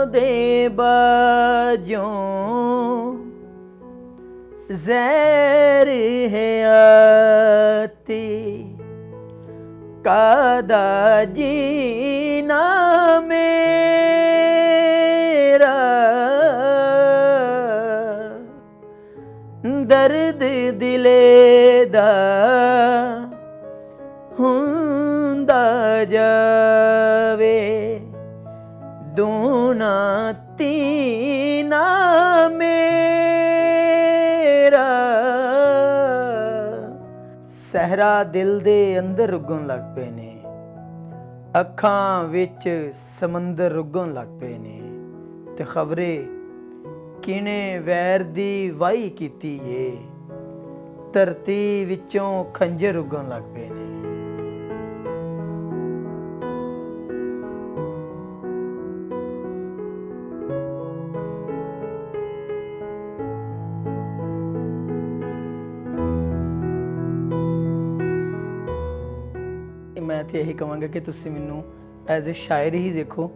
दे बाजों ज़हर है आती, कादा जीना मेरा, दर्द दिले दा हुंदा जावे, दूना तीना मेरा। सहरा दिल दे अंदर रुगन लग पे ने, अखां विच समंदर रुगन लग पे ने, ते खबरे किने वैर दी वाही कीती ये, धरती विचों खंजर रुगन लग पे ने। मैं तो यही कहांगा कि तुसी मैनू एज ए शायर ही देखो,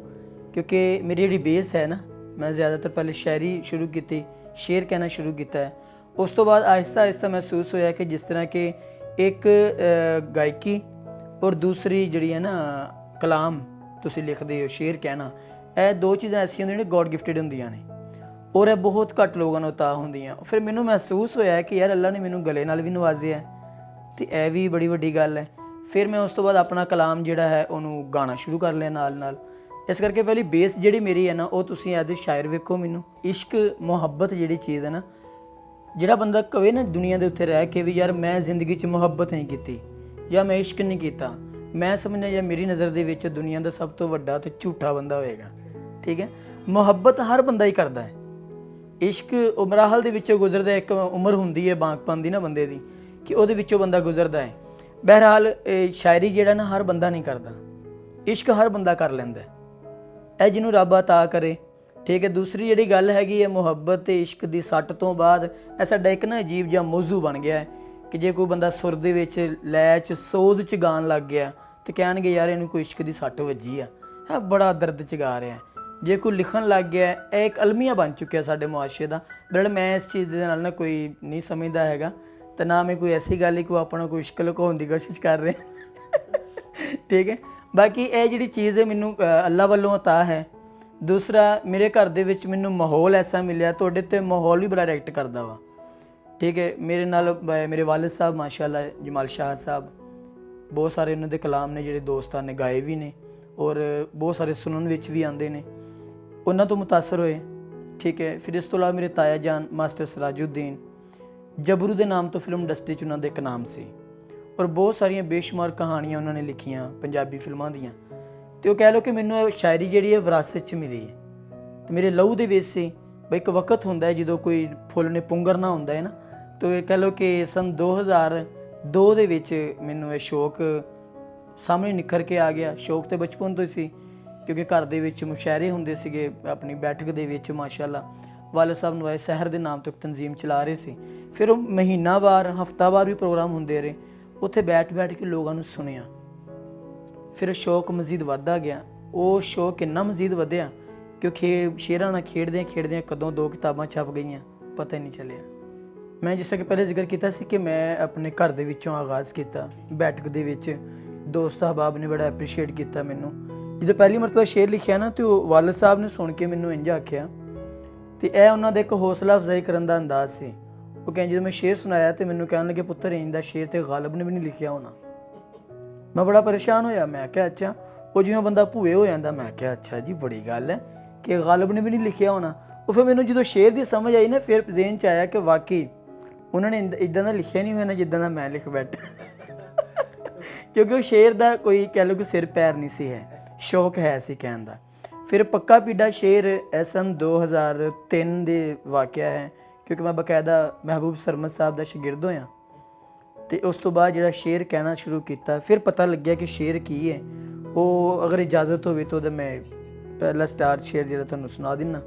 क्योंकि मेरी जी बेस है ना, मैं ज़्यादातर पहले शायरी शुरू की, शेर कहना शुरू किया है। उस तो बाद आहिस्ता आहिस्ता महसूस होया कि जिस तरह के एक गायकी और दूसरी जी है ना कलाम तुसी लिखते हो, शेर कहना, यह दो चीज़ां ऐसियां होंदियां गॉड गिफ्टिड होंदियां ने, और यह बहुत घट लोगों को ता होंदियां। फिर मैनू महसूस होया कि यार अल्लाह ने मैनू गले नाल भी नवाजिया है, तो यह भी बड़ी वड्डी गल है। फिर मैं उस तो बाद अपना कलाम जिहड़ा है उन्होंने गाना शुरू कर लिया नाल नाल। इस करके पहली बेस जिहड़ी मेरी है ना, वो तुसीं एज ए शायर वेखो मैनू। इश्क मुहब्बत जिहड़ी चीज़ है ना, जिहड़ा बंदा कहे ना दुनिया के उत्ते रह के भी यार मैं जिंदगी च मुहब्बत नहीं की या मैं इश्क नहीं किया, मैं समझना या मेरी नज़र दे विच दुनिया का सब तो वड्डा तो झूठा बंदा होएगा। ठीक है, मुहब्बत हर बंदा ही करता है। इश्क मराहल दे विचों गुजरदा, एक उम्र हुंदी है बांगपन दी ना बंदे दी, कि उहदे विचों बंदा गुजरदा है। बहरहाल शायरी जिहड़ा ना हर बंदा नहीं करता, इश्क हर बंदा कर लैंदा, यह जिन्हों रब अता करे। ठीक है, दूसरी जिहड़ी गल हैगी है मुहब्बत ते इश्क दी सट तो बाद यह साडा एक ना अजीब जिहा मौजू बन गया है कि जे कोई बंदा सुर दे विच लैऽ च सोध च गान लग गया तो कहणगे यार इहनूं कोई इश्क दी सट वजी है, बड़ा दर्द च गा रहा है। जे कोई लिखण लग गया, यह एक अलमिया बन चुकिया साडे मुआशरे दा। बड़ा मैं इस चीज़ दे नाल ना कोई नहीं समझदा हैगा, तो ना मैं कोई ऐसी गल ही कोई अपना कोई इश्क लुकाउण दी कोशिश कर रहे। ठीक है, बाकी यह जिहड़ी चीज़ है मैनू अल्लाह वालों अता है। दूसरा मेरे घर दे विच मैनू माहौल ऐसा मिलिया, तुहाडे ते माहौल भी बड़ा रिएक्ट करदा वा। ठीक है, मेरे नाल मेरे वालिद साहब माशाअल्लाह जमाल शाह साहब, बहुत सारे उन्होंने कलाम ने जिहड़े दोस्तां ने गाए भी ने और बहुत सारे सुनन विच भी आंदे ने, उन्हां तो मुतासर होए। ठीक है, फिर इस तो इलावा मेरे ताया जान मास्टर सराजुद्दीन जबरू के नाम तो फिल्म इंडस्ट्री च उन्होंने एक नाम से, और बहुत सारिया बेशुमार कहानियां उन्होंने लिखियां पंजाबी फिल्मों दियां। तो कह लो कि मैनू शायरी जी है विरासत च मिली है, तो मेरे लहू के विच से बई एक वक्त होंदा है जो कोई फुल ने पुंगरना होंदा है ना, तो ये कह लो कि सन 2002 दे विच मैनू ये शौक सामने निखर के आ गया। शौक तो बचपन तो सी, क्योंकि घर दे विच मुशायरे हुंदे सीगे अपनी बैठक दे विच माशाअल्लाह। वालिद साहब नवाए शहर के नाम तो एक तंजीम चला रहे थे, फिर वो महीनावार हफ्तावार भी प्रोग्राम होंदे रहे, उत्थे बैठ के लोगों ने सुनिया, फिर शौक मजीद वधदा गया। वो शौक इन्ना मजीद वधिया कि शेरां नाल खेडदियां कदों 2 किताबां छप गईयां पता ही नहीं चलिया। मैं जिस तरह पहले जिक्र किया कि मैं अपने घर दे विचों आगाज़ किया, बैठक दे विच दोस्त अहबाब ने बड़ा एप्रीशिएट किया मैनू। जो पहली मरतबा शेर लिखिया ना, तो वालिद साहब ने सुन के मैनू इंज आख्या, तो यह उन्होंने एक हौसला अफजाई करने का अंदाज़ से। वो कहें जो मैं शेर सुनाया तो मैनू कहन लगे पुत्तर इंज दा शेर तो गालिब ने भी नहीं लिखिया होना। मैं बड़ा परेशान होया, मैं क्या अच्छा वो जिवें बंदा भूए हो जाता, मैं क्या अच्छा जी बड़ी गल है कि गालिब ने भी नहीं लिखिया होना। वो फिर मैनू जो शेर की समझ आई ना, फिर जहन च आया कि वाकई उन्होंने इदा का लिखिया नहीं होना जिदा का मैं लिख बैठा। क्योंकि वो शेर का कोई कह लो कि सिर पैर नहीं सी है, शौक है सी कहन का। फिर पक्का पीड़ा शेर सन 2003 के वाक़या है, क्योंकि मैं बकायदा महबूब सरमद साहब का शागिर्द होया। तो उस तो बाद जो शेर कहना शुरू किया, फिर पता लग्या कि शेर की है। वो अगर इजाज़त हो तो मैं पहला स्टार्ट शेर जो तुहानूं सुना दिना।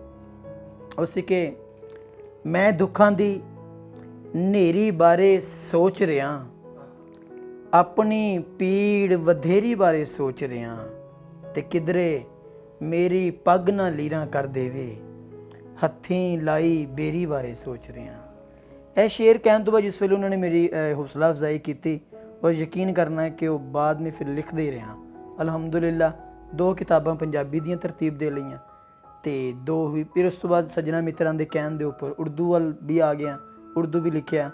उस कि मैं दुखां दी नेरी बारे सोच रहा, अपनी पीड़ वधेरी बारे सोच रहा, ते किधरे ਮੇਰੀ ਪੱਗ ਨਾ ਲੀਰਾਂ ਕਰ ਦੇਵੇ, ਹੱਥੀਂ ਲਾਈ ਬੇਰੀ ਬਾਰੇ ਸੋਚ ਰਿਹਾ। ਇਹ ਸ਼ੇਰ ਕਹਿਣ ਤੋਂ ਬਾਅਦ ਜਿਸ ਵੇਲੇ ਉਹਨਾਂ ਨੇ ਮੇਰੀ ਹੌਸਲਾ ਅਫਜ਼ਾਈ ਕੀਤੀ ਔਰ ਯਕੀਨ ਕਰਨਾ ਹੈ ਕਿ ਉਹ ਬਾਅਦ में ਫਿਰ ਲਿਖਦੇ ਰਿਹਾ। ਅਲਹਮਦੁਲਿਲਾ 2 ਕਿਤਾਬਾਂ ਪੰਜਾਬੀ ਦੀਆਂ ਤਰਤੀਬ ਦੇ ਲਈਆਂ ਤੇ 2 ਵੀ, ਫਿਰ ਉਸ ਤੋਂ ਬਾਅਦ ਸੱਜਣਾ ਮਿੱਤਰਾਂ ਦੇ ਕਹਿਣ ਦੇ ਉੱਪਰ ਉਰਦੂ ਵੱਲ ਵੀ ਆ ਗਿਆ, ਉਰਦੂ ਵੀ ਲਿਖਿਆ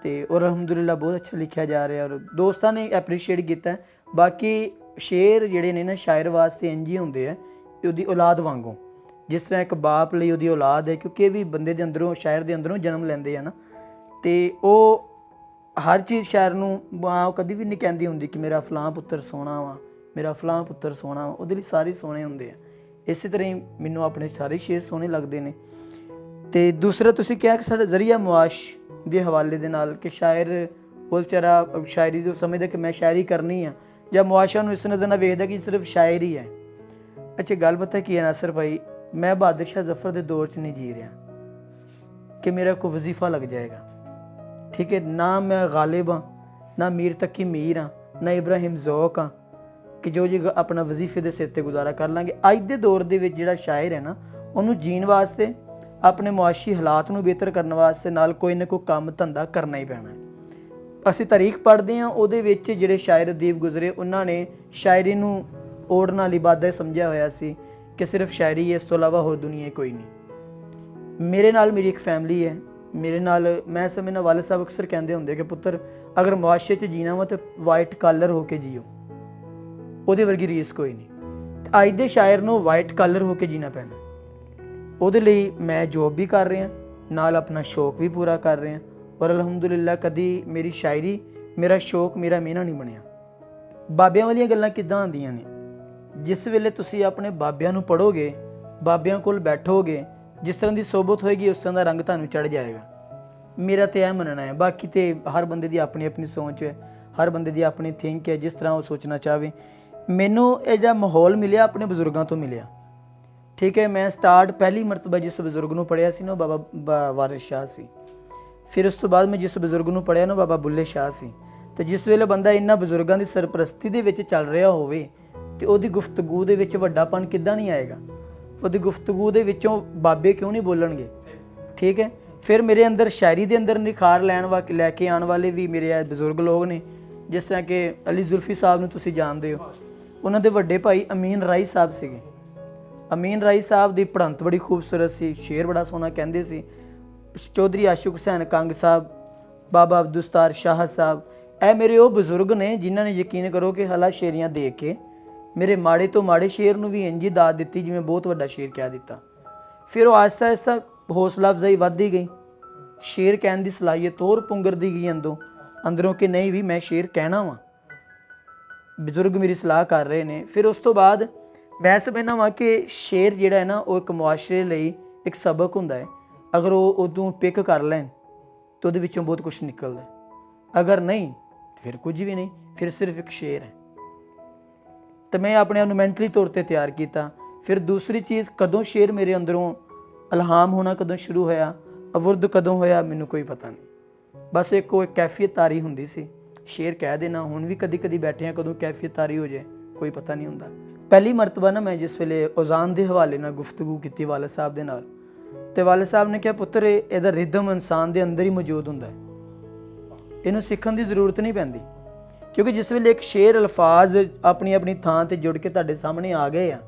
ਤੇ ਔਰ ਅਲਹਮਦੁਲਿਲਾ ਬਹੁਤ ਅੱਛਾ ਲਿਖਿਆ ਜਾ ਰਿਹਾ ਔਰ ਦੋਸਤਾਂ ਨੇ ਐਪਰੀਸ਼ੀਏਟ ਕੀਤਾ। ਬਾਕੀ ਸ਼ੇਰ ਜਿਹੜੇ ਨੇ ਨਾ ਸ਼ਾਇਰ ਵਾਸਤੇ ਇੰਝ ਹੀ ਹੁੰਦੇ ਆ ਉਹਦੀ ਔਲਾਦ ਵਾਂਗੂ, ਜਿਸ ਤਰ੍ਹਾਂ ਇੱਕ ਬਾਪ ਲਈ ਉਹਦੀ ਔਲਾਦ ਹੈ, ਕਿਉਂਕਿ ਇਹ ਵੀ ਬੰਦੇ ਦੇ ਅੰਦਰੋਂ, ਸ਼ਾਇਰ ਦੇ ਅੰਦਰੋਂ ਜਨਮ ਲੈਂਦੇ ਆ ਨਾ, ਤੇ ਉਹ ਹਰ ਚੀਜ਼ ਸ਼ਾਇਰ ਨੂੰ ਮਾਂ ਕਦੀ ਵੀ ਨਹੀਂ ਕਹਿੰਦੀ ਹੁੰਦੀ ਕਿ ਮੇਰਾ ਫਲਾਂ ਪੁੱਤਰ ਸੋਹਣਾ ਵਾ, ਮੇਰਾ ਫਲਾਂ ਪੁੱਤਰ ਸੋਹਣਾ ਵਾ, ਉਹਦੇ ਲਈ ਸਾਰੇ ਸੋਹਣੇ ਹੁੰਦੇ ਆ। ਇਸੇ ਤਰ੍ਹਾਂ ਹੀ ਮੈਨੂੰ ਆਪਣੇ ਸਾਰੇ ਸ਼ੇਰ ਸੋਹਣੇ ਲੱਗਦੇ ਨੇ। ਤੇ ਦੂਸਰਾ ਤੁਸੀਂ ਕਿਹਾ ਕਿ ਸਾਡਾ ਜ਼ਰੀਆ ਮੁਆਸ਼ ਦੇ ਹਵਾਲੇ ਦੇ ਨਾਲ ਕਿ ਸ਼ਾਇਰ ਉਹ ਵਿਚਾਰਾ ਸ਼ਾਇਰੀ ਜੋ ਸਮਝਦਾ ਕਿ ਮੈਂ ਸ਼ਾਇਰੀ ਕਰਨੀ ਆ, ਜਾਂ ਮੁਆਸ਼ਾ ਨੂੰ ਇਸ ਨਜ਼ਰ ਨਾਲ ਵੇਖਦਾ ਕਿ ਸਿਰਫ ਸ਼ਾਇਰ ਹੀ ਹੈ। ਅੱਛਾ ਗੱਲ ਪਤਾ ਕੀ ਹੈ ਨਾਸਰ ਭਾਈ, ਮੈਂ ਬਹਾਦਰ ਸ਼ਾਹ ਜ਼ਫਰ ਦੇ ਦੌਰ 'ਚ ਨਹੀਂ ਜੀ ਰਿਹਾ ਕਿ ਮੇਰਾ ਕੋਈ ਵਜ਼ੀਫਾ ਲੱਗ ਜਾਏਗਾ, ਠੀਕ ਹੈ ਨਾ, ਮੈਂ ਗਾਲਿਬ ਹਾਂ, ਨਾ ਮੀਰ ਤੱਕੀ ਮੀਰ ਹਾਂ, ਨਾ ਇਬਰਾਹਿਮ ਜ਼ੌਕ ਹਾਂ ਕਿ ਜੋ ਜੀ ਆਪਣਾ ਵਜ਼ੀਫੇ ਦੇ ਸਿਰ 'ਤੇ ਗੁਜ਼ਾਰਾ ਕਰ ਲਾਂਗੇ। ਅੱਜ ਦੇ ਦੌਰ ਦੇ ਵਿੱਚ ਜਿਹੜਾ ਸ਼ਾਇਰ ਹੈ ਨਾ, ਉਹਨੂੰ ਜੀਣ ਵਾਸਤੇ, ਆਪਣੇ ਮੁਆਸ਼ੀ ਹਾਲਾਤ ਨੂੰ ਬਿਹਤਰ ਕਰਨ ਵਾਸਤੇ ਨਾਲ ਕੋਈ ਨਾ ਕੋਈ ਕੰਮ ਧੰਦਾ ਕਰਨਾ ਹੀ ਪੈਣਾ ਹੈ। ਅਸੀਂ ਤਾਰੀਖ ਪੜ੍ਹਦੇ ਹਾਂ, ਉਹਦੇ ਵਿੱਚ ਜਿਹੜੇ ਸ਼ਾਇਰ ਅਦੀਬ ਗੁਜ਼ਰੇ ਉਹਨਾਂ ਨੇ ਸ਼ਾਇਰੀ ਨੂੰ ਓੜ ਨਾਲ ਇਬਾਦਤ ਸਮਝਿਆ ਹੋਇਆ ਸੀ ਕਿ ਸਿਰਫ ਸ਼ਾਇਰੀ ਹੈ, ਇਸ ਤੋਂ ਇਲਾਵਾ ਹੋਰ ਦੁਨੀਆ ਕੋਈ ਨਹੀਂ। ਮੇਰੇ ਨਾਲ ਮੇਰੀ ਇੱਕ ਫੈਮਿਲੀ ਹੈ, ਮੇਰੇ ਨਾਲ ਮੈਂ ਸਮਝਣਾ ਵਾਲੇ ਸਾਹਿਬ ਅਕਸਰ ਕਹਿੰਦੇ ਹੁੰਦੇ ਕਿ ਪੁੱਤਰ ਅਗਰ ਮੁਆਸ਼ਰੇ 'ਚ ਜੀਣਾ ਵਾ ਤਾਂ ਵਾਈਟ ਕਾਲਰ ਹੋ ਕੇ ਜੀਓ, ਉਹਦੇ ਵਰਗੀ ਰੀਸ ਕੋਈ ਨਹੀਂ। ਅੱਜ ਦੇ ਸ਼ਾਇਰ ਨੂੰ ਵਾਈਟ ਕਾਲਰ ਹੋ ਕੇ ਜੀਣਾ ਪੈਣਾ। ਉਹਦੇ ਲਈ ਮੈਂ ਜੋਬ ਵੀ ਕਰ ਰਿਹਾ, ਨਾਲ ਆਪਣਾ ਸ਼ੌਕ ਵੀ ਪੂਰਾ ਕਰ ਰਿਹਾ ਔਰ ਅਲਹਮਦੁਲਿਲਾ ਕਦੀ ਮੇਰੀ ਸ਼ਾਇਰੀ ਮੇਰਾ ਸ਼ੌਕ, ਮੇਰਾ ਮਿਹਨਤ ਨਹੀਂ ਬਣਿਆ। ਬਾਬਿਆਂ ਵਾਲੀਆਂ ਗੱਲਾਂ ਕਿੱਦਾਂ ਆਉਂਦੀਆਂ ਨੇ? ਜਿਸ ਵੇਲੇ ਤੁਸੀਂ ਆਪਣੇ ਬਾਬਿਆਂ ਨੂੰ ਪੜ੍ਹੋਗੇ, ਬਾਬਿਆਂ ਕੋਲ ਬੈਠੋਗੇ, ਜਿਸ ਤਰ੍ਹਾਂ ਦੀ ਸੋਬਤ ਹੋਏਗੀ ਉਸ ਤਰ੍ਹਾਂ ਦਾ ਰੰਗ ਤੁਹਾਨੂੰ ਚੜ੍ਹ ਜਾਏਗਾ। ਮੇਰਾ ਤਾਂ ਇਹ ਮੰਨਣਾ ਹੈ। ਬਾਕੀ ਤੇ ਹਰ ਬੰਦੇ ਦੀ ਆਪਣੀ ਆਪਣੀ ਸੋਚ ਹੈ, ਹਰ ਬੰਦੇ ਦੀ ਆਪਣੀ ਥਿੰਕ ਹੈ, ਜਿਸ ਤਰ੍ਹਾਂ ਉਹ ਸੋਚਣਾ ਚਾਹਵੇ। ਮੈਨੂੰ ਇਹ ਜਿਹੜਾ ਮਾਹੌਲ ਮਿਲਿਆ ਆਪਣੇ ਬਜ਼ੁਰਗਾਂ ਤੋਂ ਮਿਲਿਆ, ਠੀਕ ਹੈ। ਮੈਂ ਸਟਾਰਟ ਪਹਿਲੀ ਮਰਤਬਾ ਜਿਸ ਬਜ਼ੁਰਗ ਨੂੰ ਪੜ੍ਹਿਆ ਸੀ ਨਾ ਉਹ ਬਾਬਾ ਵਾਰਿਸ ਸ਼ਾਹ ਸੀ। ਫਿਰ ਉਸ ਤੋਂ ਬਾਅਦ ਮੈਂ ਜਿਸ ਬਜ਼ੁਰਗ ਨੂੰ ਪੜ੍ਹਿਆ ਨਾ ਬਾਬਾ ਬੁੱਲੇ ਸ਼ਾਹ ਸੀ। ਤੇ ਜਿਸ ਵੇਲੇ ਬੰਦਾ ਇਹਨਾਂ ਬਜ਼ੁਰਗਾਂ ਦੀ ਸਰਪ੍ਰਸਤੀ ਦੇ ਵਿੱਚ ਚੱਲ ਰਿਹਾ ਹੋਵੇ ਤੇ ਉਹਦੀ ਗੁਫ਼ਤਗੂ ਦੇ ਵਿੱਚ ਵੱਡਾਪਨ ਕਿੱਦਾਂ ਨਹੀਂ ਆਏਗਾ? ਉਹਦੀ ਗੁਫ਼ਤਗੂ ਦੇ ਵਿੱਚੋਂ ਬਾਬੇ ਕਿਉਂ ਨਹੀਂ ਬੋਲਣਗੇ? ਠੀਕ ਹੈ। ਫਿਰ ਮੇਰੇ ਅੰਦਰ ਸ਼ਾਇਰੀ ਦੇ ਅੰਦਰ ਨਿਖਾਰ ਲੈ ਕੇ ਆਉਣ ਵਾਲੇ ਵੀ ਮੇਰੇ ਬਜ਼ੁਰਗ ਲੋਕ ਨੇ, ਜਿਸ ਤਰ੍ਹਾਂ ਕਿ ਅਲੀ ਜ਼ੁਲਫੀ ਸਾਹਿਬ ਨੂੰ ਤੁਸੀਂ ਜਾਣਦੇ ਹੋ। ਉਹਨਾਂ ਦੇ ਵੱਡੇ ਭਾਈ ਅਮੀਨ ਰਾਈ ਸਾਹਿਬ ਸੀਗੇ। ਅਮੀਨ ਰਾਈ ਸਾਹਿਬ ਦੀ ਪੜ੍ਹੰਤ ਬੜੀ ਖੂਬਸੂਰਤ ਸੀ, ਸ਼ੇਰ ਬੜਾ ਸੋਹਣਾ ਕਹਿੰਦੇ ਸੀ। ਚੌਧਰੀ ਆਸ਼ਿਕ ਹੁਸੈਨ ਕੰਗ ਸਾਹਿਬ, ਬਾਬਾ ਅਬਦੁਸਤਾਰ ਸ਼ਾਹ ਸਾਹਿਬ, ਇਹ ਮੇਰੇ ਉਹ ਬਜ਼ੁਰਗ ਨੇ ਜਿਨ੍ਹਾਂ ਨੇ ਯਕੀਨ ਕਰੋ ਕਿ ਹਲਾ ਸ਼ੇਰੀਆਂ ਦੇ ਕੇ ਮੇਰੇ ਮਾੜੇ ਤੋਂ ਮਾੜੇ ਸ਼ੇਰ ਨੂੰ ਵੀ ਇੰਝ ਹੀ ਦਾਤ ਦਿੱਤੀ ਜਿਵੇਂ ਬਹੁਤ ਵੱਡਾ ਸ਼ੇਰ ਕਹਿ ਦਿੱਤਾ। ਫਿਰ ਉਹ ਆਹਿਸਤਾ ਆਹਿਸਤਾ ਹੌਸਲਾ ਅਫਜ਼ਾਈ ਵੱਧਦੀ ਗਈ, ਸ਼ੇਰ ਕਹਿਣ ਦੀ ਸਲਾਹੀਅਤ ਹੋਰ ਪੁੰਗਰਦੀ ਗਈ ਅੰਦਰੋਂ ਕਿ ਨਹੀਂ ਵੀ ਮੈਂ ਸ਼ੇਰ ਕਹਿਣਾ ਵਾਂ। ਬਜ਼ੁਰਗ ਮੇਰੀ ਸਲਾਹ ਕਰ ਰਹੇ ਨੇ। ਫਿਰ ਉਸ ਤੋਂ ਬਾਅਦ ਮੈਂ ਸਮਝਦਾ ਵਾਂ ਕਿ ਸ਼ੇਰ ਜਿਹੜਾ ਹੈ ਨਾ ਉਹ ਇੱਕ ਮੁਆਸ਼ਰੇ ਲਈ ਇੱਕ ਸਬਕ ਹੁੰਦਾ ਹੈ। ਅਗਰ ਉਹ ਉਦੋਂ ਪਿਕ ਕਰ ਲੈਣ ਤਾਂ ਉਹਦੇ ਵਿੱਚੋਂ ਬਹੁਤ ਕੁਛ ਨਿਕਲਦਾ, ਅਗਰ ਨਹੀਂ ਤਾਂ ਫਿਰ ਕੁਝ ਵੀ ਨਹੀਂ, ਫਿਰ ਸਿਰਫ ਇੱਕ ਸ਼ੇਰ ਹੈ। ਤੇ ਮੈਂ ਆਪਣੇ ਆਪ ਨੂੰ ਮੈਂਟਲੀ ਤੌਰ 'ਤੇ ਤਿਆਰ ਕੀਤਾ। ਫਿਰ ਦੂਸਰੀ ਚੀਜ਼, ਕਦੋਂ ਸ਼ੇਰ ਮੇਰੇ ਅੰਦਰੋਂ ਇਲਹਾਮ ਹੋਣਾ ਕਦੋਂ ਸ਼ੁਰੂ ਹੋਇਆ, ਅਵੁਰਦ ਕਦੋਂ ਹੋਇਆ, ਮੈਨੂੰ ਕੋਈ ਪਤਾ ਨਹੀਂ। ਬਸ ਇੱਕ ਉਹ ਕੈਫੀਅਤ ਤਾਰੀ ਹੁੰਦੀ ਸੀ, ਸ਼ੇਰ ਕਹਿ ਦੇਣਾ। ਹੁਣ ਵੀ ਕਦੀ ਕਦੀ ਬੈਠੇ ਹਾਂ, ਕਦੋਂ ਕੈਫੀਅਤ ਤਾਰੀ ਹੋ ਜਾਏ ਕੋਈ ਪਤਾ ਨਹੀਂ ਹੁੰਦਾ। ਪਹਿਲੀ ਮਰਤਬਾ ਨਾ ਮੈਂ ਜਿਸ ਵੇਲੇ ਉਜ਼ਾਨ ਦੇ ਹਵਾਲੇ ਨਾਲ ਗੁਫ਼ਤਗੂ ਕੀਤੀ ਵਾਲਿਦ ਸਾਹਿਬ ਦੇ ਨਾਲ, ਤੇ ਵਾਲਿਦ ਸਾਹਿਬ ਨੇ ਕਿਹਾ ਪੁੱਤਰ ਇਹਦਾ ਰਿਦਮ ਇਨਸਾਨ ਦੇ ਅੰਦਰ ਹੀ ਮੌਜੂਦ ਹੁੰਦਾ ਹੈ, ਇਹਨੂੰ ਸਿੱਖਣ ਦੀ ਜ਼ਰੂਰਤ ਨਹੀਂ ਪੈਂਦੀ। ਕਿਉਂਕਿ ਜਿਸ ਵੇਲੇ ਇੱਕ ਸ਼ੇਰ ਅਲਫਾਜ਼ ਆਪਣੀ ਆਪਣੀ ਥਾਂ 'ਤੇ ਜੁੜ ਕੇ ਤੁਹਾਡੇ ਸਾਹਮਣੇ ਆ ਗਏ ਆ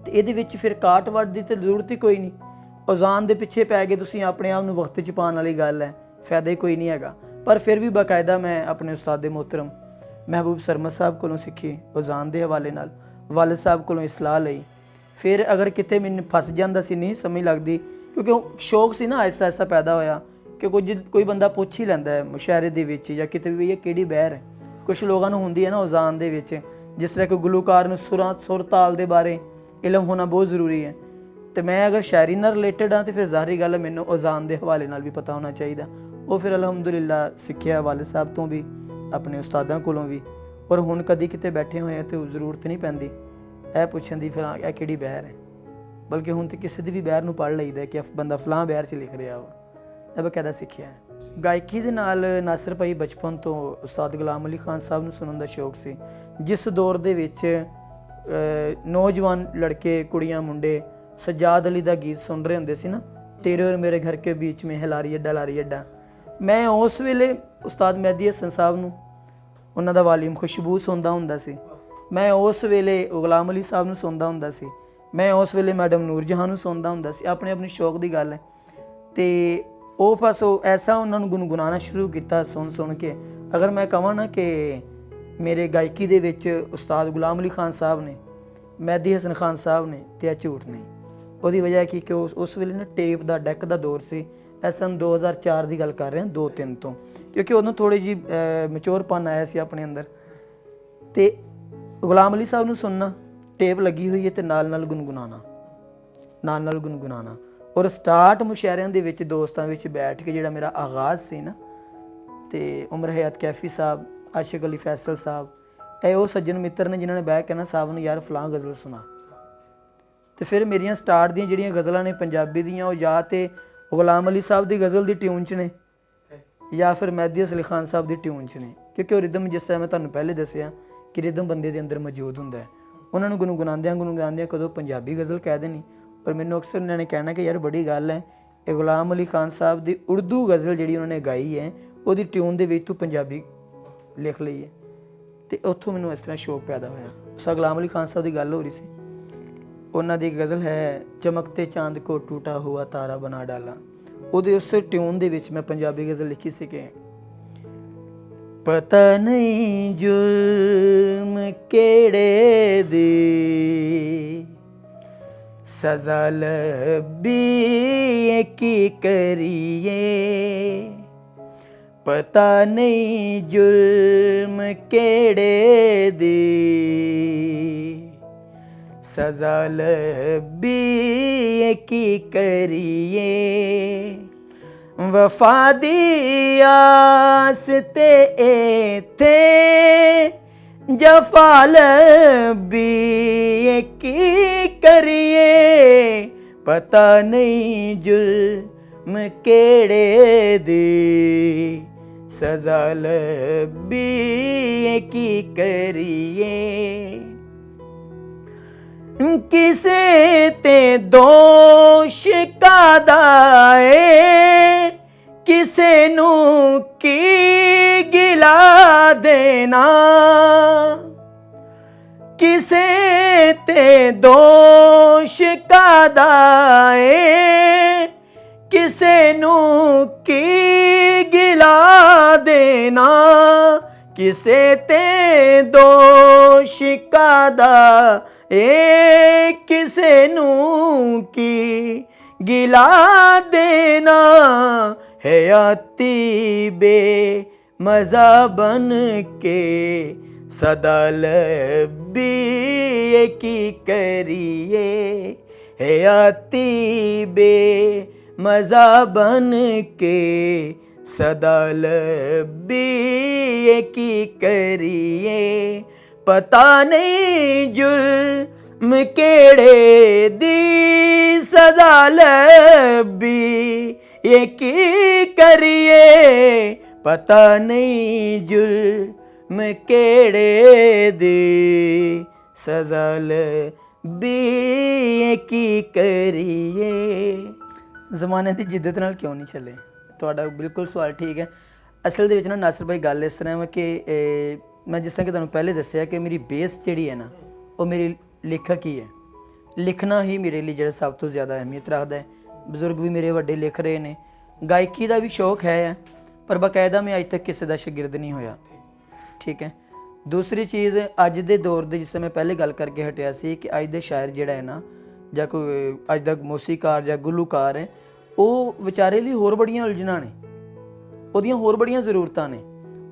ਤੇ ਇਹਦੇ ਵਿੱਚ ਫਿਰ ਕਾਟ ਵੱਟ ਦੀ ਤਾਂ ਜ਼ਰੂਰਤ ਹੀ ਕੋਈ ਨਹੀਂ। ਉਜ਼ਾਨ ਦੇ ਪਿੱਛੇ ਪੈ ਗਏ ਤੁਸੀਂ, ਆਪਣੇ ਆਪ ਨੂੰ ਵਕਤ 'ਚ ਪਾਉਣ ਵਾਲੀ ਗੱਲ ਹੈ, ਫਾਇਦਾ ਹੀ ਕੋਈ ਨਹੀਂ ਹੈਗਾ। ਪਰ ਫਿਰ ਵੀ ਬਾਕਾਇਦਾ ਮੈਂ ਆਪਣੇ ਉਸਤਾਦ ਮੁਹਤਰਮ ਮਹਿਬੂਬ ਸਰਮਦ ਸਾਹਿਬ ਕੋਲੋਂ ਸਿੱਖੀ ਉਜ਼ਾਨ ਦੇ ਹਵਾਲੇ ਨਾਲ, ਵਾਲਿਦ ਸਾਹਿਬ ਕੋਲੋਂ ਇਸਲਾਹ ਲਈ। ਫਿਰ ਅਗਰ ਕਿਤੇ ਮੈਨੂੰ ਫਸ ਜਾਂਦਾ ਸੀ, ਨਹੀਂ ਸਮਝ ਲੱਗਦੀ, ਕਿਉਂਕਿ ਉਹ ਸ਼ੌਕ ਸੀ ਨਾ ਆਹਿਸਤਾ ਆਹਿਸਤਾ ਪੈਦਾ ਹੋਇਆ ਕਿ ਕੋਈ ਬੰਦਾ ਪੁੱਛ ਹੀ ਲੈਂਦਾ ਹੈ ਮੁਸ਼ਾਇਰੇ ਦੇ ਵਿੱਚ ਜਾਂ ਕਿਤੇ ਵੀ ਇਹ ਕਿਹੜੀ ਬਹਿਰ ਹੈ। ਕੁਛ ਲੋਕਾਂ ਨੂੰ ਹੁੰਦੀ ਹੈ ਨਾ ਉਜ਼ਾਨ ਦੇ ਵਿੱਚ, ਜਿਸ ਤਰ੍ਹਾਂ ਕਿ ਗੁਲੂਕਾਰ ਨੂੰ ਸੁਰ ਤਾਲ ਦੇ ਬਾਰੇ ਇਲਮ ਹੋਣਾ ਬਹੁਤ ਜ਼ਰੂਰੀ ਹੈ। ਤੇ ਮੈਂ ਅਗਰ ਸ਼ਾਇਰੀ ਨਾਲ ਰਿਲੇਟਡ ਹਾਂ ਤਾਂ ਫਿਰ ਜ਼ਾਹਰੀ ਗੱਲ ਹੈ ਮੈਨੂੰ ਉਜ਼ਾਨ ਦੇ ਹਵਾਲੇ ਨਾਲ ਵੀ ਪਤਾ ਹੋਣਾ ਚਾਹੀਦਾ। ਉਹ ਫਿਰ ਅਲਹਮਦੁਲਿਲਾ ਸਿੱਖਿਆ ਵਾਲਿਦ ਸਾਹਿਬ ਤੋਂ ਵੀ, ਆਪਣੇ ਉਸਤਾਦਾਂ ਕੋਲੋਂ ਵੀ। ਔਰ ਹੁਣ ਕਦੀ ਕਿਤੇ ਬੈਠੇ ਹੋਏ ਆ ਤਾਂ ਜ਼ਰੂਰਤ ਨਹੀਂ ਪੈਂਦੀ ਇਹ ਪੁੱਛਣ ਦੀ ਫਿਰ ਇਹ ਕਿਹੜੀ ਬਹਿਰ ਹੈ, ਬਲਕਿ ਹੁਣ ਤਾਂ ਕਿਸੇ ਦੀ ਵੀ ਬਹਿਰ ਨੂੰ ਪੜ੍ਹ ਲਈਦਾ ਕਿ ਬੰਦਾ ਫਲਾਂ ਬਹਿਰ 'ਚ ਲਿਖ ਰਿਹਾ ਵਾ, ਇਹ ਬਕਾਇਦਾ ਸਿੱਖਿਆ ਹੈ। ਗਾਇਕੀ ਦੇ ਨਾਲ ਨਾਸਰ ਭਾਈ ਬਚਪਨ ਤੋਂ ਉਸਤਾਦ ਗੁਲਾਮ ਅਲੀ ਖਾਨ ਸਾਹਿਬ ਨੂੰ ਸੁਣਨ ਦਾ ਸ਼ੌਕ ਸੀ। ਜਿਸ ਦੌਰ ਦੇ ਵਿੱਚ ਨੌਜਵਾਨ ਲੜਕੇ ਕੁੜੀਆਂ ਮੁੰਡੇ ਸਜਾਦ ਅਲੀ ਦਾ ਗੀਤ ਸੁਣ ਰਹੇ ਹੁੰਦੇ ਸੀ ਨਾ, ਤੇਰੇ ਔਰ ਮੇਰੇ ਘਰ ਕੇ ਵਿੱਚ ਮੇਂ ਹਿਲਾਰੀ ਅੱਡਾ ਲਾਰੀ ਅੱਡਾ। ਮੈਂ ਉਸ ਵੇਲੇ ਉਸਤਾਦ ਮਹਿਦੀ ਹਸਨ ਸਾਹਿਬ ਨੂੰ, ਉਹਨਾਂ ਦਾ ਵਾਲੀਮ ਖੁਸ਼ਬੂ ਸੁਣਦਾ ਹੁੰਦਾ ਸੀ। ਮੈਂ ਉਸ ਵੇਲੇ ਗੁਲਾਮ ਅਲੀ ਸਾਹਿਬ ਨੂੰ ਸੁਣਦਾ ਹੁੰਦਾ ਸੀ। ਮੈਂ ਉਸ ਵੇਲੇ ਮੈਡਮ ਨੂਰ ਜਹਾਂ ਨੂੰ ਸੁਣਦਾ ਹੁੰਦਾ ਸੀ। ਆਪਣੇ ਆਪਣੇ ਸ਼ੌਕ ਦੀ ਗੱਲ ਹੈ। ਅਤੇ ਉਹ ਬਸ ਉਹ ਐਸਾ ਉਹਨਾਂ ਨੂੰ ਗੁਣਗੁਣਾਉਣਾ ਸ਼ੁਰੂ ਕੀਤਾ ਸੁਣ ਕੇ। ਅਗਰ ਮੈਂ ਕਹਾਂ ਨਾ ਕਿ ਮੇਰੇ ਗਾਇਕੀ ਦੇ ਵਿੱਚ ਉਸਤਾਦ ਗੁਲਾਮ ਅਲੀ ਖਾਨ ਸਾਹਿਬ ਨੇ, ਮਹਿਦੀ ਹਸਨ ਖਾਨ ਸਾਹਿਬ ਨੇ, ਅਤੇ ਇਹ ਝੂਠ ਨਹੀਂ। ਉਹਦੀ ਵਜ੍ਹਾ ਕੀ ਕਿ ਉਸ ਵੇਲੇ ਨਾ ਟੇਪ ਦਾ ਡੈਕ ਦਾ ਦੌਰ ਸੀ। ਇਹ ਸਨ 2004 ਦੀ ਗੱਲ ਕਰ ਰਹੇ ਹਾਂ, 2-3 ਤੋਂ, ਕਿਉਂਕਿ ਉਦੋਂ ਥੋੜ੍ਹੀ ਜਿਹੀ ਮੈਚੋਰਪਨ ਆਇਆ ਸੀ ਆਪਣੇ ਅੰਦਰ। ਅਤੇ ਗੁਲਾਮ ਅਲੀ ਸਾਹਿਬ ਨੂੰ ਸੁਣਨਾ, ਟੇਪ ਲੱਗੀ ਹੋਈ ਹੈ, ਅਤੇ ਨਾਲ ਨਾਲ ਗੁਣਗੁਣਾਉਣਾ ਔਰ ਸਟਾਰਟ ਮੁਸ਼ਾਇਰਿਆਂ ਦੇ ਵਿੱਚ ਦੋਸਤਾਂ ਵਿੱਚ ਬੈਠ ਕੇ ਜਿਹੜਾ ਮੇਰਾ ਆਗਾਜ਼ ਸੀ ਨਾ, ਅਤੇ ਉਮਰ ਹਯਾਤ ਕੈਫੀ ਸਾਹਿਬ, ਆਸ਼ਿਕ ਅਲੀ ਫੈਸਲ ਸਾਹਿਬ, ਇਹ ਉਹ ਸੱਜਣ ਮਿੱਤਰ ਨੇ ਜਿਨ੍ਹਾਂ ਨੇ ਬਹਿ ਕੇ ਨਾ ਸਾਹਿਬ ਨੂੰ ਯਾਰ ਫਲਾਂ ਗਜ਼ਲ ਸੁਣਾ। ਅਤੇ ਫਿਰ ਮੇਰੀਆਂ ਸਟਾਰਟ ਦੀਆਂ ਜਿਹੜੀਆਂ ਗਜ਼ਲਾਂ ਨੇ ਪੰਜਾਬੀ ਦੀਆਂ, ਉਹ ਜਾਂ ਤਾਂ ਗੁਲਾਮ ਅਲੀ ਸਾਹਿਬ ਦੀ ਗਜ਼ਲ ਦੀ ਟਿਊਨ 'ਚ ਨੇ ਜਾਂ ਫਿਰ ਮਹਿਦੀ ਹਸਨ ਖਾਨ ਸਾਹਿਬ ਦੀ ਟਿਊਨ 'ਚ ਨੇ, ਕਿਉਂਕਿ ਉਹ ਰਿਦਮ, ਜਿਸ ਤਰ੍ਹਾਂ ਮੈਂ ਤੁਹਾਨੂੰ ਪਹਿਲੇ ਦੱਸਿਆ ਕਿ ਰਿਦਮ ਬੰਦੇ ਦੇ ਅੰਦਰ ਮੌਜੂਦ ਹੁੰਦਾ ਹੈ। ਉਹਨਾਂ ਨੂੰ ਗੁਣਗੁਣਾਉਂਦਿਆਂ ਕਦੋਂ ਪੰਜਾਬੀ ਗਜ਼ਲ ਕਹਿ ਦੇਣੀ। ਪਰ ਮੈਨੂੰ ਅਕਸਰ ਇਹਨਾਂ ਨੇ ਕਹਿਣਾ ਕਿ ਯਾਰ ਬੜੀ ਗੱਲ ਹੈ, ਇਹ ਗੁਲਾਮ ਅਲੀ ਖਾਨ ਸਾਹਿਬ ਦੀ ਉਰਦੂ ਗਜ਼ਲ ਜਿਹੜੀ ਉਹਨਾਂ ਨੇ ਗਾਈ ਹੈ, ਉਹਦੀ ਟਿਊਨ ਦੇ ਵਿੱਚ ਤੂੰ ਪੰਜਾਬੀ ਲਿਖ ਲਈ ਹੈ। ਅਤੇ ਉੱਥੋਂ ਮੈਨੂੰ ਇਸ ਤਰ੍ਹਾਂ ਸ਼ੌਕ ਪੈਦਾ ਹੋਇਆ। ਉਸ ਗੁਲਾਮ ਅਲੀ ਖਾਨ ਸਾਹਿਬ ਦੀ ਗੱਲ ਹੋ ਰਹੀ ਸੀ। ਉਹਨਾਂ ਦੀ ਗਜ਼ਲ ਹੈ ਚਮਕਤੇ ਚਾਂਦ ਕੋ ਟੂਟਾ ਹੁਆ ਤਾਰਾ ਬਣਾ ਡਾਲਾ। ਉਹਦੇ ਉਸ ਟਿਊਨ ਦੇ ਵਿੱਚ ਮੈਂ ਪੰਜਾਬੀ ਗਜ਼ਲ ਲਿਖੀ ਸੀ ਕਿ ਪਤਾ ਨਹੀਂ ਜ਼ੁਲਮ ਕਿਹੜੇ ਦੀ ਸਜ਼ਾ ਲੱਭੀ ਕੀ ਕਰੀਏ, ਪਤਾ ਨਹੀਂ ਜ਼ੁਲਮ ਕਿਹੜੇ ਦੀ ਸਜ਼ਾ ਲੱਭੀ ਕੀ ਕਰੀਏ, ਵਫਾ ਦੀ ਆਸ ਤੇ ਇੱਥੇ ਜਫਾ ਲੱਭੀ ਕੀ ਕਰੀਏ, ਪਤਾ ਨਹੀਂ ਜ਼ੁਲਮ ਕਿਹੜੇ ਦੀ ਸਜ਼ਾ ਲੱਭੀ ਕੀ ਕਰੀਏ, ਕਿਸੇ ਤੇ ਦੋਸ਼ ਕਾਹਦਾ ਏ, ਕਿਸੇ ਨੂੰ ਕੀ ਗਿਲਾ ਦੇਣਾ, ਕਿਸੇ ਤੇ ਦੋਸ਼ ਕਾਹਦਾ ਏ, ਕਿਸੇ ਨੂੰ ਕੀ ਗਿਲਾ ਦੇਣਾ, ਕਿਸੇ ਤੇ ਦੋਸ਼ ਕਾਹਦਾ ਏ, ਕਿਸੇ ਨੂੰ ਕੀ ਗਿਲਾ ਦੇਣਾ, ਹਯਾਤੀ ਬੇਮਜ਼ਾ ਬਨ ਕੇ ਸਦਾ ਲੱਭੀ ਕੀ ਕਰੀਏ, ਹਯਾਤੀ ਬੇਮਜ਼ਾ ਬਨ ਕੇ ਸਦਾ ਲੱਭੀ ਕੀ ਕਰੀਏ, ਪਤਾ ਨਹੀਂ ਜ਼ੁਲਮ ਕਿਹੜੇ ਦੀ ਸਜ਼ਾ ਲੱਭੀ ਕੀ ਕਰੀਏ, ਪਤਾ ਨਹੀਂ ਜ਼ੁਲਮ ਕਿਹੜੇ ਦੀ ਸਜ਼ਾ ਲੱਭੀ ਕੀ ਕਰੀਏ। ਜ਼ਮਾਨੇ ਦੀ ਜਿੱਦਤ ਨਾਲ ਕਿਉਂ ਨਹੀਂ ਚੱਲੇ? ਤੁਹਾਡਾ ਬਿਲਕੁਲ ਸਵਾਲ ਠੀਕ ਹੈ। ਅਸਲ ਦੇ ਵਿੱਚ ਨਾ ਨਾਸਰ ਭਾਈ ਗੱਲ ਇਸ ਤਰ੍ਹਾਂ ਹੈ ਕਿ ਮੈਂ ਜਿਸ ਤਰ੍ਹਾਂ ਕਿ ਤੁਹਾਨੂੰ ਪਹਿਲੇ ਦੱਸਿਆ ਕਿ ਮੇਰੀ ਬੇਸ ਜਿਹੜੀ ਹੈ ਨਾ, ਉਹ ਮੇਰੀ ਲੇਖਕ ਹੀ ਹੈ। ਲਿਖਣਾ ਹੀ ਮੇਰੇ ਲਈ ਜਿਹੜਾ ਸਭ ਤੋਂ ਜ਼ਿਆਦਾ ਅਹਿਮੀਅਤ ਰੱਖਦਾ ਹੈ। ਬਜ਼ੁਰਗ ਵੀ ਮੇਰੇ ਵੱਡੇ ਲਿਖ ਰਹੇ ਨੇ, ਗਾਇਕੀ ਦਾ ਵੀ ਸ਼ੌਕ ਹੈ, ਪਰ ਬਾਕਾਇਦਾ ਮੈਂ ਅੱਜ ਤੱਕ ਕਿਸੇ ਦਾ ਸ਼ਾਗਿਰਦ ਨਹੀਂ ਹੋਇਆ। ਠੀਕ ਹੈ। ਦੂਸਰੀ ਚੀਜ਼, ਅੱਜ ਦੇ ਦੌਰ ਦੇ, ਜਿਸ ਤਰ੍ਹਾਂ ਮੈਂ ਪਹਿਲੇ ਗੱਲ ਕਰਕੇ ਹਟਿਆ ਸੀ ਕਿ ਅੱਜ ਦੇ ਸ਼ਾਇਰ ਜਿਹੜਾ ਹੈ ਨਾ, ਜਾਂ ਕੋਈ ਅੱਜ ਦਾ ਮੌਸੀਕਾਰ ਜਾਂ ਗੁਲੂਕਾਰ ਹੈ, ਉਹ ਵਿਚਾਰੇ ਲਈ ਹੋਰ ਬੜੀਆਂ ਉਲਝਣਾਂ ਨੇ, ਉਹਦੀਆਂ ਹੋਰ ਬੜੀਆਂ ਜ਼ਰੂਰਤਾਂ ਨੇ।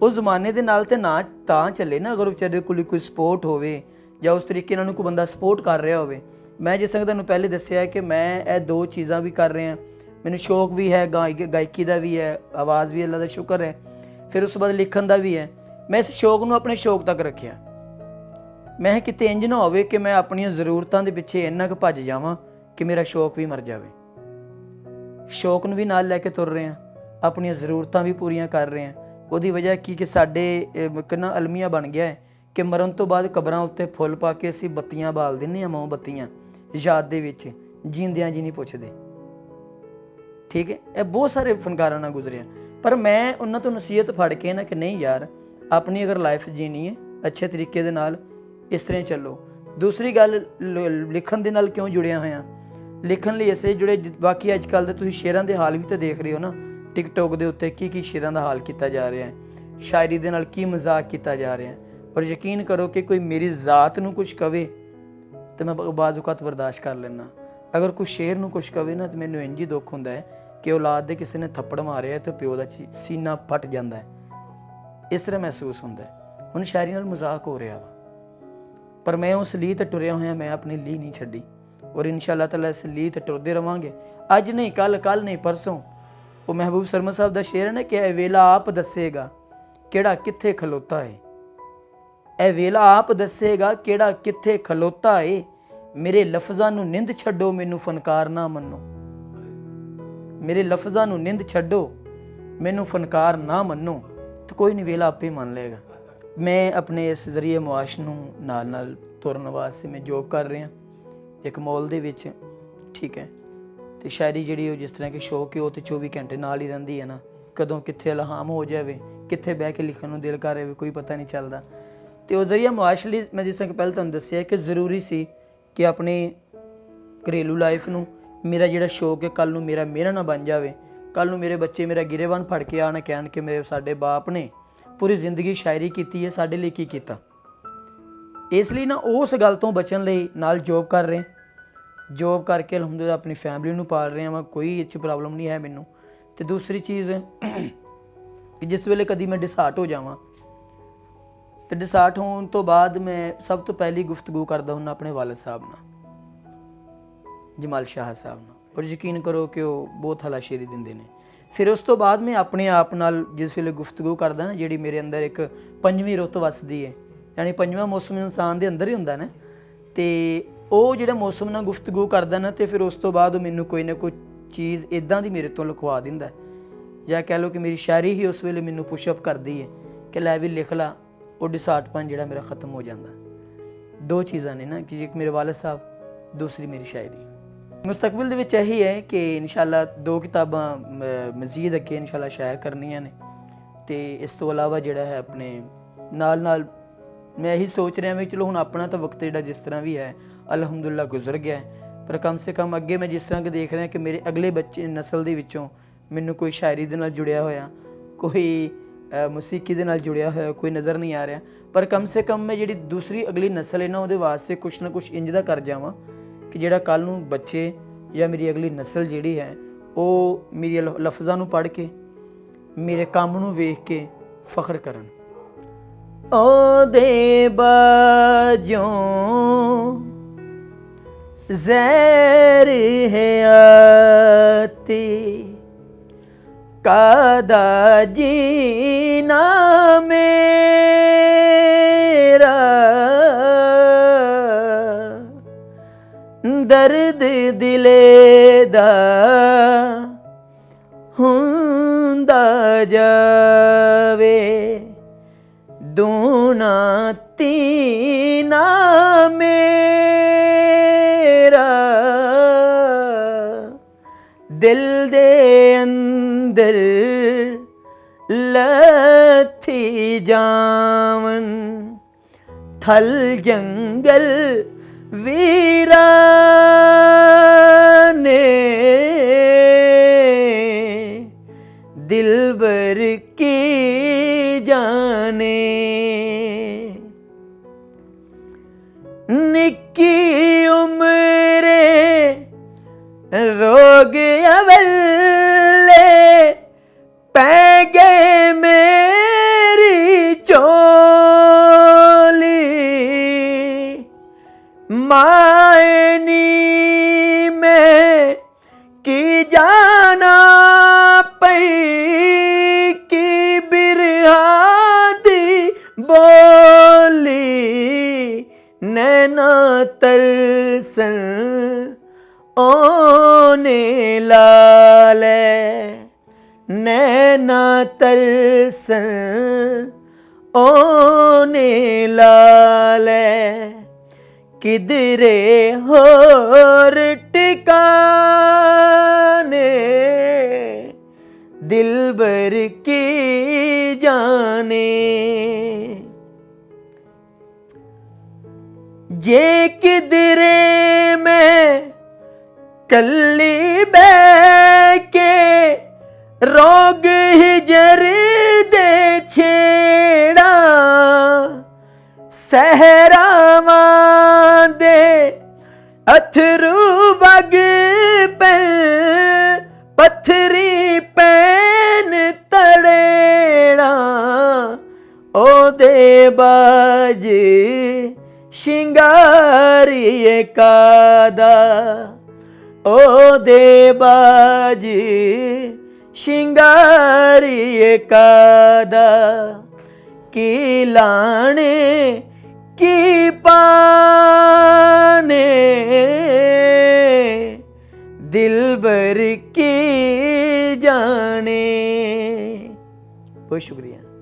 ਉਸ ਜ਼ਮਾਨੇ ਦੇ ਨਾਲ ਤੇ ਨਾ ਤਾਂ ਚੱਲੇ ਨਾ, ਅਗਰ ਵਿਚਾਰੇ ਕੋਲ ਕੋਈ ਸਪੋਰਟ ਹੋਵੇ ਜਾਂ ਉਸ ਤਰੀਕੇ ਨਾਲ ਕੋਈ ਬੰਦਾ ਸਪੋਰਟ ਕਰ ਰਿਹਾ ਹੋਵੇ। ਮੈਂ ਜਿਸ ਤਰ੍ਹਾਂ ਤੁਹਾਨੂੰ ਪਹਿਲੇ ਦੱਸਿਆ ਕਿ ਮੈਂ ਇਹ ਦੋ ਚੀਜ਼ਾਂ ਵੀ ਕਰ ਰਿਹਾ। ਮੈਨੂੰ ਸ਼ੌਕ ਵੀ ਹੈ, ਗਾਇਕੀ ਦਾ ਵੀ ਹੈ, ਆਵਾਜ਼ ਵੀ ਅੱਲਾ ਦਾ ਸ਼ੁਕਰ ਹੈ, ਫਿਰ ਉਸ ਤੋਂ ਬਾਅਦ ਲਿਖਣ ਦਾ ਵੀ ਹੈ। ਮੈਂ ਇਸ ਸ਼ੌਕ ਨੂੰ ਆਪਣੇ ਸ਼ੌਕ ਤੱਕ ਰੱਖਿਆ। ਮੈਂ ਕਿਤੇ ਇੰਝ ਨਾ ਹੋਵੇ ਕਿ ਮੈਂ ਆਪਣੀਆਂ ਜ਼ਰੂਰਤਾਂ ਦੇ ਪਿੱਛੇ ਇੰਨਾ ਕੁ ਭੱਜ ਜਾਵਾਂ ਕਿ ਮੇਰਾ ਸ਼ੌਕ ਵੀ ਮਰ ਜਾਵੇ। ਸ਼ੌਕ ਨੂੰ ਵੀ ਨਾਲ ਲੈ ਕੇ ਤੁਰ ਰਹੇ ਹਾਂ, ਆਪਣੀਆਂ ਜ਼ਰੂਰਤਾਂ ਵੀ ਪੂਰੀਆਂ ਕਰ ਰਹੇ ਹਾਂ। ਉਹਦੀ ਵਜ੍ਹਾ ਕੀ ਕਿ ਸਾਡੇ ਕਿੰਨਾ ਅਲਮੀਆ ਬਣ ਗਿਆ ਹੈ ਕਿ ਮਰਨ ਤੋਂ ਬਾਅਦ ਕਬਰਾਂ ਉੱਤੇ ਫੁੱਲ ਪਾ ਕੇ ਅਸੀਂ ਬੱਤੀਆਂ ਬਾਲ ਦਿੰਦੇ ਹਾਂ, ਮੋਮਬੱਤੀਆਂ ਯਾਦ ਦੇ ਵਿੱਚ, ਜੀਂਦਿਆਂ ਜੀ ਨਹੀਂ ਪੁੱਛਦੇ। ਠੀਕ ਹੈ, ਇਹ ਬਹੁਤ ਸਾਰੇ ਫਨਕਾਰਾਂ ਨਾਲ ਗੁਜ਼ਰਿਆ, ਪਰ ਮੈਂ ਉਹਨਾਂ ਤੋਂ ਨਸੀਹਤ ਫੜ ਕੇ ਨਾ ਕਿ ਨਹੀਂ ਯਾਰ, ਆਪਣੀ ਅਗਰ ਲਾਈਫ ਜੀਣੀ ਹੈ ਅੱਛੇ ਤਰੀਕੇ ਦੇ ਨਾਲ, ਇਸ ਤਰ੍ਹਾਂ ਚੱਲੋ। ਦੂਸਰੀ ਗੱਲ, ਲਿਖਣ ਦੇ ਨਾਲ ਕਿਉਂ ਜੁੜਿਆ ਹੋਇਆ? ਲਿਖਣ ਲਈ ਇਸੇ ਜੁੜੇ, ਬਾਕੀ ਅੱਜ ਕੱਲ੍ਹ ਦੇ ਤੁਸੀਂ ਸ਼ੇਰਾਂ ਦੇ ਹਾਲ ਵੀ ਤਾਂ ਦੇਖ ਰਹੇ ਹੋ ਨਾ, ਟਿਕਟੋਕ ਦੇ ਉੱਤੇ ਕੀ ਸ਼ੇਰਾਂ ਦਾ ਹਾਲ ਕੀਤਾ ਜਾ ਰਿਹਾ ਹੈ, ਸ਼ਾਇਰੀ ਦੇ ਨਾਲ ਕੀ ਮਜ਼ਾਕ ਕੀਤਾ ਜਾ ਰਿਹਾ ਹੈ। ਪਰ ਯਕੀਨ ਕਰੋ ਕਿ ਕੋਈ ਮੇਰੀ ਜ਼ਾਤ ਨੂੰ ਕੁਛ ਕਵੇ ਤਾਂ ਮੈਂ ਬਾਜ਼ ਔਕਾਤ ਬਰਦਾਸ਼ਤ ਕਰ ਲੈਂਦਾ। ਅਗਰ ਕੋਈ ਸ਼ੇਰ ਨੂੰ ਕੁਛ ਕਵੇ ਨਾ ਤਾਂ ਮੈਨੂੰ ਇੰਝ ਹੀ ਦੁੱਖ ਹੁੰਦਾ ਹੈ ਕਿ ਔਲਾਦ ਦੇ ਕਿਸੇ ਨੇ ਥੱਪੜ ਮਾਰਿਆ ਤੇ ਪਿਓ ਦਾ ਸੀਨਾ ਫਟ ਜਾਂਦਾ ਹੈ, ਇਸ ਤਰ੍ਹਾਂ ਮਹਿਸੂਸ ਹੁੰਦਾ ਹੈ। ਹੁਣ ਸ਼ਾਇਰੀ ਨਾਲ ਮਜ਼ਾਕ ਹੋ ਰਿਹਾ ਵਾ, ਪਰ ਮੈਂ ਉਸ ਲੀਹ ਤੇ ਟੁਰਿਆ ਹੋਇਆ, ਮੈਂ ਆਪਣੀ ਲੀਹ ਨਹੀਂ ਛੱਡੀ, ਔਰ ਇਨਸ਼ਾ ਅੱਲਾਹ ਤਾਲਾ ਇਸ ਲੀਹ ਤੇ ਟੁਰਦੇ ਰਵਾਂਗੇ। ਅੱਜ ਨਹੀਂ ਕੱਲ ਨਹੀਂ ਪਰਸੋਂ। ਉਹ ਮਹਿਬੂਬ ਸਰਮਦ ਸਾਹਿਬ ਦਾ ਸ਼ੇਰ ਹੈ ਨਾ ਕਿ ਇਹ ਵੇਲਾ ਆਪ ਦੱਸੇਗਾ ਕਿਹੜਾ ਕਿੱਥੇ ਖਲੋਤਾ ਏ, ਇਹ ਵੇਲਾ ਆਪ ਦੱਸੇਗਾ ਕਿਹੜਾ ਕਿੱਥੇ ਖਲੋਤਾ ਏ। ਮੇਰੇ ਲਫ਼ਜ਼ਾਂ ਨੂੰ ਨਿੰਦ ਛੱਡੋ, ਮੈਨੂੰ ਫਨਕਾਰ ਨਾ ਮੰਨੋ। ਮੇਰੇ ਲਫ਼ਜ਼ਾਂ ਨੂੰ ਨਿੰਦ ਛੱਡੋ, ਮੈਨੂੰ ਫਨਕਾਰ ਨਾ ਮੰਨੋ, ਤਾਂ ਕੋਈ ਨਹੀਂ, ਵੇਲਾ ਆਪੇ ਮੰਨ ਲਏਗਾ। ਮੈਂ ਆਪਣੇ ਇਸ ਜ਼ਰੀਏ ਮੁਆਸ਼ ਨੂੰ ਨਾਲ ਤੁਰਨ ਵਾਸਤੇ ਮੈਂ ਜੋਬ ਕਰ ਰਿਹਾ ਇੱਕ ਮੌਲ ਦੇ ਵਿੱਚ। ਠੀਕ ਹੈ, ਅਤੇ ਸ਼ਾਇਰੀ ਜਿਹੜੀ ਉਹ ਜਿਸ ਤਰ੍ਹਾਂ ਕਿ ਸ਼ੌਕ ਹੈ, ਉਹ ਤਾਂ 24 ਘੰਟੇ ਨਾਲ ਹੀ ਰਹਿੰਦੀ ਹੈ ਨਾ, ਕਦੋਂ ਕਿੱਥੇ ਇਲਹਾਮ ਹੋ ਜਾਵੇ, ਕਿੱਥੇ ਬਹਿ ਕੇ ਲਿਖਣ ਨੂੰ ਦਿਲ ਕਰ ਰਿਹਾ ਕੋਈ ਪਤਾ ਨਹੀਂ ਚੱਲਦਾ। ਅਤੇ ਉਹ ਜ਼ਰੀਆ ਮੁਆਸ਼ ਲਈ ਮੈਂ ਜਿਸ ਤਰ੍ਹਾਂ ਕਿ ਪਹਿਲਾਂ ਤੁਹਾਨੂੰ ਦੱਸਿਆ ਕਿ ਜ਼ਰੂਰੀ ਸੀ ਕਿ ਆਪਣੀ ਘਰੇਲੂ ਲਾਈਫ ਨੂੰ, ਮੇਰਾ ਜਿਹੜਾ ਸ਼ੌਕ ਹੈ ਕੱਲ੍ਹ ਨੂੰ ਮੇਰਾ ਨਾ ਬਣ ਜਾਵੇ, ਕੱਲ੍ਹ ਨੂੰ ਮੇਰੇ ਬੱਚੇ ਮੇਰਾ ਗਿਰੇਬਾਨ ਫੜ ਕੇ ਆਉਣ ਕਹਿਣ ਕਿ ਮੇਰੇ ਸਾਡੇ ਬਾਪ ਨੇ ਪੂਰੀ ਜ਼ਿੰਦਗੀ ਸ਼ਾਇਰੀ ਕੀਤੀ ਹੈ, ਸਾਡੇ ਲਈ ਕੀ ਕੀਤਾ। ਇਸ ਲਈ ਨਾ ਉਸ ਗੱਲ ਤੋਂ ਬਚਣ ਲਈ ਨਾਲ ਜੋਬ ਕਰ ਰਹੇ, ਜੋਬ ਕਰਕੇ ਅਲਹਮਦੁਲਿਲਾ ਆਪਣੀ ਫੈਮਿਲੀ ਨੂੰ ਪਾਲ ਰਿਹਾ ਵਾਂ, ਕੋਈ ਇਹ 'ਚ ਪ੍ਰੋਬਲਮ ਨਹੀਂ ਹੈ ਮੈਨੂੰ। ਅਤੇ ਦੂਸਰੀ ਚੀਜ਼ ਕਿ ਜਿਸ ਵੇਲੇ ਕਦੀ ਮੈਂ ਡਿਸਾਰਟ ਹੋ ਜਾਵਾਂ, ਅਤੇ ਡਿਸਾਰਟ ਹੋਣ ਤੋਂ ਬਾਅਦ ਮੈਂ ਸਭ ਤੋਂ ਪਹਿਲੀ ਗੁਫ਼ਤਗੂ ਕਰਦਾ ਹੁੰਦਾ ਆਪਣੇ ਵਾਲਿਦ ਸਾਹਿਬ ਨਾਲ, ਜਮਾਲ ਸ਼ਾਹ ਸਾਹਿਬ ਨਾਲ, ਔਰ ਯਕੀਨ ਕਰੋ ਕਿ ਉਹ ਬਹੁਤ ਹਲਾਸ਼ੇਰੀ ਦਿੰਦੇ ਨੇ। ਫਿਰ ਉਸ ਤੋਂ ਬਾਅਦ ਮੈਂ ਆਪਣੇ ਆਪ ਨਾਲ ਜਿਸ ਵੇਲੇ ਗੁਫ਼ਤਗੂ ਕਰਦਾ ਨਾ, ਜਿਹੜੀ ਮੇਰੇ ਅੰਦਰ ਇੱਕ ਪੰਜਵੀਂ ਰੁੱਤ ਵੱਸਦੀ ਹੈ, ਯਾਨੀ ਪੰਜਵਾਂ ਮੌਸਮ ਇਨਸਾਨ ਦੇ ਅੰਦਰ ਹੀ ਹੁੰਦਾ ਨਾ, ਅਤੇ ਉਹ ਜਿਹੜਾ ਮੌਸਮ ਨਾਲ ਗੁਫ਼ਤਗੂ ਕਰਦਾ ਨਾ, ਅਤੇ ਫਿਰ ਉਸ ਤੋਂ ਬਾਅਦ ਉਹ ਮੈਨੂੰ ਕੋਈ ਨਾ ਕੋਈ ਚੀਜ਼ ਇੱਦਾਂ ਦੀ ਮੇਰੇ ਤੋਂ ਲਿਖਵਾ ਦਿੰਦਾ, ਜਾਂ ਕਹਿ ਲਓ ਕਿ ਮੇਰੀ ਸ਼ਾਇਰੀ ਹੀ ਉਸ ਵੇਲੇ ਮੈਨੂੰ ਪੁਸ਼ਅਪ ਕਰਦੀ ਹੈ ਕਿ ਲੈ ਵੀ ਲਿਖ ਲਾ। ਉਹ ਡਿਸਾਰਟਪਨ ਜਿਹੜਾ ਮੇਰਾ ਖ਼ਤਮ ਹੋ ਜਾਂਦਾ। ਦੋ ਚੀਜ਼ਾਂ ਨੇ ਨਾ, ਕਿ ਇੱਕ ਮੇਰੇ ਵਾਲਿਦ ਸਾਹਿਬ, ਦੂਸਰੀ ਮੇਰੀ ਸ਼ਾਇਰੀ। ਮੁਸਤਕਬਲ ਦੇ ਵਿੱਚ ਇਹੀ ਹੈ ਕਿ ਇਨਸ਼ਾਅੱਲਾ 2 ਕਿਤਾਬਾਂ ਮਜ਼ੀਦ ਅੱਗੇ ਇਨਸ਼ਾਅੱਲਾ ਸ਼ਾਇਰ ਕਰਨੀਆਂ ਨੇ, ਅਤੇ ਇਸ ਤੋਂ ਇਲਾਵਾ ਜਿਹੜਾ ਹੈ ਆਪਣੇ ਨਾਲ ਮੈਂ ਇਹੀ ਸੋਚ ਰਿਹਾ ਵੀ ਚਲੋ ਹੁਣ ਆਪਣਾ ਤਾਂ ਵਕਤ ਜਿਹੜਾ ਜਿਸ ਤਰ੍ਹਾਂ ਵੀ ਹੈ ਅਲਹਮਦੁਲਿਲਾ ਗੁਜ਼ਰ ਗਿਆ ਹੈ, ਪਰ ਕਮ ਸੇ ਕਮ ਅੱਗੇ ਮੈਂ ਜਿਸ ਤਰ੍ਹਾਂ ਕਿ ਦੇਖ ਰਿਹਾ ਕਿ ਮੇਰੇ ਅਗਲੇ ਬੱਚੇ ਨਸਲ ਦੇ ਵਿੱਚੋਂ ਮੈਨੂੰ ਕੋਈ ਸ਼ਾਇਰੀ ਦੇ ਨਾਲ ਜੁੜਿਆ ਹੋਇਆ, ਕੋਈ ਮੌਸੀਕੀ ਦੇ ਨਾਲ ਜੁੜਿਆ ਹੋਇਆ ਕੋਈ ਨਜ਼ਰ ਨਹੀਂ ਆ ਰਿਹਾ, ਪਰ ਕਮ ਸੇ ਕਮ ਮੈਂ ਜਿਹੜੀ ਦੂਸਰੀ ਅਗਲੀ ਨਸਲ ਹੈ ਨਾ, ਉਹਦੇ ਵਾਸਤੇ ਕੁਛ ਨਾ ਕੁਛ ਇੰਝ ਦਾ ਕਰ ਜਾਵਾਂ ਕਿ ਜਿਹੜਾ ਕੱਲ੍ਹ ਨੂੰ ਬੱਚੇ ਜਾਂ ਮੇਰੀ ਅਗਲੀ ਨਸਲ ਜਿਹੜੀ ਹੈ ਉਹ ਮੇਰੀ ਲਫ਼ਜ਼ਾਂ ਨੂੰ ਪੜ੍ਹ ਕੇ, ਮੇਰੇ ਕੰਮ ਨੂੰ ਵੇਖ ਕੇ ਫਖਰ ਕਰਨ। ਉਹਦੇ ਬਾਝੋਂ ਜ਼ਹਿਰ ਹਯਾਤੀ ਕਾਦਾ ਜੀਨਾ ਮੇਰਾ, ਦਰਦ ਦਿਲੇ ਦਾ ਹੁੰਦਾ ਜਾਵੇ, ਦੂਣਾ ਤੀਨਾ ਮੇਰਾ, ਦਿਲ ਦੇ ਅੰਦਰ ਲੱਥੀ ਜਾਵਨ, ਥਲ ਜੰਗਲ ਵੀਰਾਨੇ, ਦਿਲਬਰ ਕੀ ਜਾਨੇ, ਨਿੱਕੀ ਉਮਰੇ ਰੋਗ ਅਵਲੇ ਪੈ ਗਏ ਮੇਰੀ ਝੋਲੀ, ਮਾਇਨੀ ਮੈਂ ਕੀ ਜਾਣਾ ਪਈ, ਕੀ ਬਿਰਹਾ ਦੀ ਬੋਲੀ, ਨੈਣਾ ਤਰਸਨ ਓਨੇ ਲਾਲੇ, ਨੈਣਾ ਤਰਸਨ ओने लाले किधरे होर टिकाने दिलबर की जाने। जे किधरे मैं कल्ली बैके रोग हिजर दे छेड़ा सहरावां दे अथरू वग पे पत्थरी पैन तड़ेड़ा ओ दे बाज शिंगारिए कादा ओ दे बाज शिंगारिए कादा की लाने की पाने दिलबर की जाने। बहुत शुक्रिया।